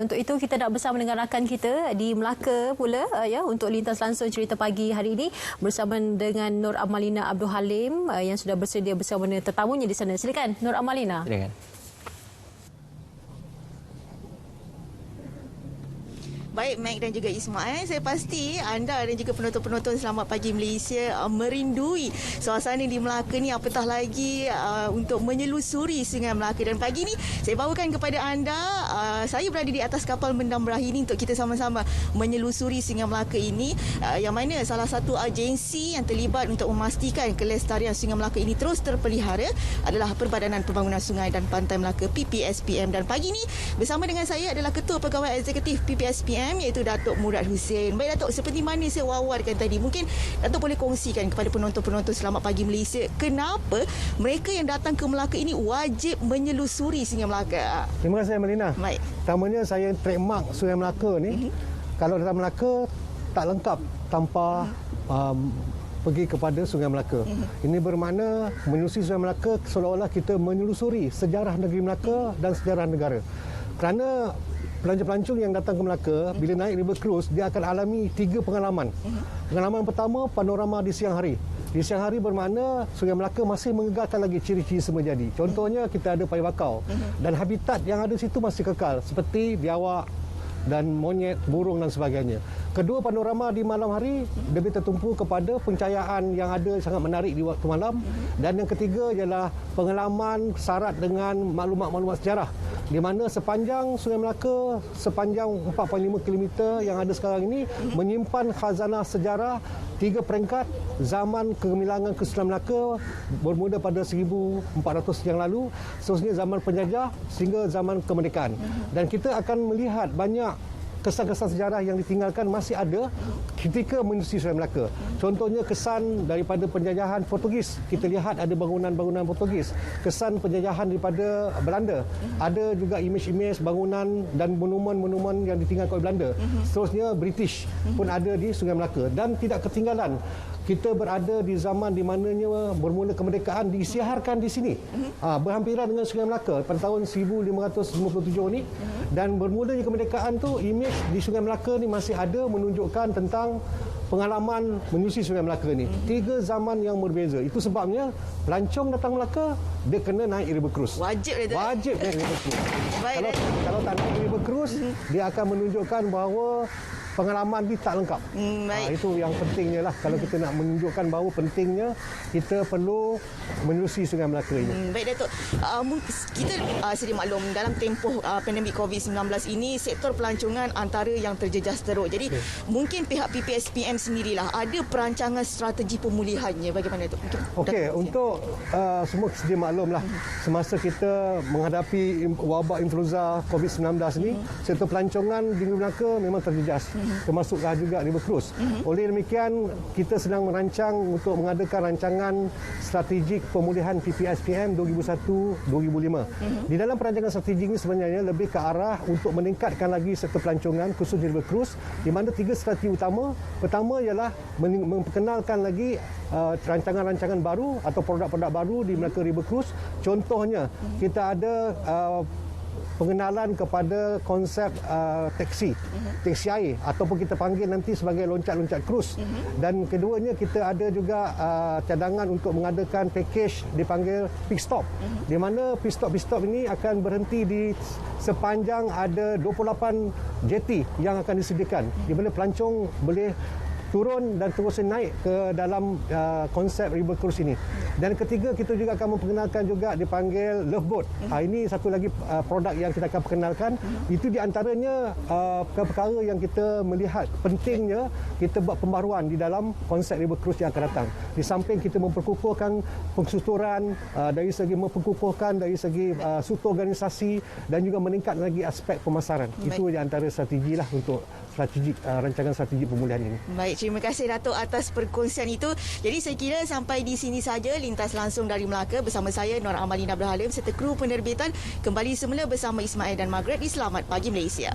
Untuk itu kita nak bersama dengan rakan kita di Melaka pula ya untuk lintas langsung cerita pagi hari ini bersama dengan Nur Amalina Abdul Halim yang sudah bersedia bersama dengan tetamunya di sana. Silakan Nur Amalina. Silakan. Baik, Mac dan juga Ismail, saya pasti anda dan juga penonton-penonton Selamat Pagi Malaysia merindui suasana di Melaka ni, apatah lagi untuk menyelusuri Sungai Melaka. Dan pagi ni saya bawakan kepada anda, saya berada di atas kapal Mendam Berahi ini untuk kita sama-sama menyelusuri Sungai Melaka ini, yang mana salah satu agensi yang terlibat untuk memastikan kelestarian Sungai Melaka ini terus terpelihara adalah Perbadanan Pembangunan Sungai dan Pantai Melaka PPSPM. Dan pagi ni bersama dengan saya adalah Ketua Pegawai Eksekutif PPSPM iaitu Datuk Murad Hussein. Baik Datuk, seperti mana saya wawarkan tadi, mungkin Datuk boleh kongsikan kepada penonton-penonton Selamat Pagi Malaysia kenapa mereka yang datang ke Melaka ini wajib menyelusuri Sungai Melaka. Terima kasih Melina. Baik. Pertamanya saya trademark Sungai Melaka ni, kalau datang Melaka tak lengkap tanpa pergi kepada Sungai Melaka. Ini bermakna menyelusuri Sungai Melaka seolah-olah kita menyelusuri sejarah negeri Melaka dan sejarah negara. Kerana pelancong-pelancong yang datang ke Melaka, bila naik river cruise, dia akan alami 3 pengalaman. Pengalaman pertama, panorama di siang hari. Di siang hari bermakna Sungai Melaka masih mengekalkan lagi ciri-ciri semula jadi. Contohnya, kita ada payu bakau. Dan habitat yang ada di situ masih kekal, seperti biawak dan monyet, burung dan sebagainya. Kedua, panorama di malam hari lebih tertumpu kepada pencahayaan yang ada sangat menarik di waktu malam. Dan yang ketiga ialah pengalaman syarat dengan maklumat-maklumat sejarah, di mana sepanjang Sungai Melaka, sepanjang 4.5 km yang ada sekarang ini, menyimpan khazanah sejarah 3 peringkat zaman kegemilangan Kesultanan Melaka bermula pada 1400 yang lalu, seterusnya zaman penjajah sehingga zaman kemerdekaan. Dan kita akan melihat banyak kesan-kesan sejarah yang ditinggalkan masih ada ketika menyusuri Sungai Melaka. Contohnya kesan daripada penjajahan Portugis. Kita lihat ada bangunan-bangunan Portugis. Kesan penjajahan daripada Belanda. Ada juga imej-imej bangunan dan monumen-monumen yang ditinggalkan oleh Belanda. Seterusnya British pun ada di Sungai Melaka. Dan tidak ketinggalan, kita berada di zaman di mananya bermula kemerdekaan diisytiharkan di sini. Berhampiran dengan Sungai Melaka pada tahun 1557 ni. Dan bermulanya kemerdekaan tu, imej di Sungai Melaka ni masih ada menunjukkan tentang pengalaman menyusuri Sungai Melaka ni. 3 zaman yang berbeza. Itu sebabnya pelancong datang Melaka, dia kena naik river cruise. Wajib dia tu. Wajib naik river cruise. Kalau tak naik river cruise, dia akan menunjukkan bahawa pengalaman dia tak lengkap. Itu yang pentingnya lah. Kalau kita nak menunjukkan bahawa pentingnya kita perlu menelusuri Sungai Melaka ini. Baik Datuk, kita sedia maklum dalam tempoh pandemik COVID-19 ini, sektor pelancongan antara yang terjejas teruk. Jadi mungkin pihak PPSPM sendirilah ada perancangan strategi pemulihannya. Bagaimana Datuk? Okey, untuk semua sedia maklum lah, semasa kita menghadapi wabak influenza COVID-19 ini, sektor pelancongan di Melaka memang terjejas. Termasuklah juga river cruise. Oleh demikian, kita sedang merancang untuk mengadakan rancangan strategik pemulihan PPSPM 2001-2005. Di dalam perancangan strategi ini sebenarnya lebih ke arah untuk meningkatkan lagi sektor pelancongan khusus di river cruise, di mana 3 strategi utama. Pertama ialah memperkenalkan lagi rancangan-rancangan baru atau produk-produk baru di Melaka River Cruise. Contohnya, kita ada pengenalan kepada konsep taksi air ataupun kita panggil nanti sebagai loncat-loncat cruise. Dan keduanya, kita ada juga cadangan untuk mengadakan package dipanggil pit stop, di mana pit stop ini akan berhenti di sepanjang ada 28 jeti yang akan disediakan, di mana pelancong boleh turun dan terus naik ke dalam konsep river cruise ini. Dan ketiga, kita juga akan memperkenalkan juga dipanggil love boat. Ini satu lagi produk yang kita akan perkenalkan. Itu di antaranya perkara yang kita melihat pentingnya kita buat pembaruan di dalam konsep river cruise yang akan datang. Di samping kita memperkukuhkan pengsuturan dari segi memperkukuhkan dari segi struktur organisasi dan juga meningkat lagi aspek pemasaran. Itu di antara strategi lah untuk rancangan strategi pemulihan ini. Baik, terima kasih Datuk atas perkongsian itu. Jadi saya kira sampai di sini saja lintas langsung dari Melaka bersama saya Nur Amalina Abdul Halim serta kru penerbitan kembali semula bersama Ismail dan Margaret di Selamat Pagi Malaysia.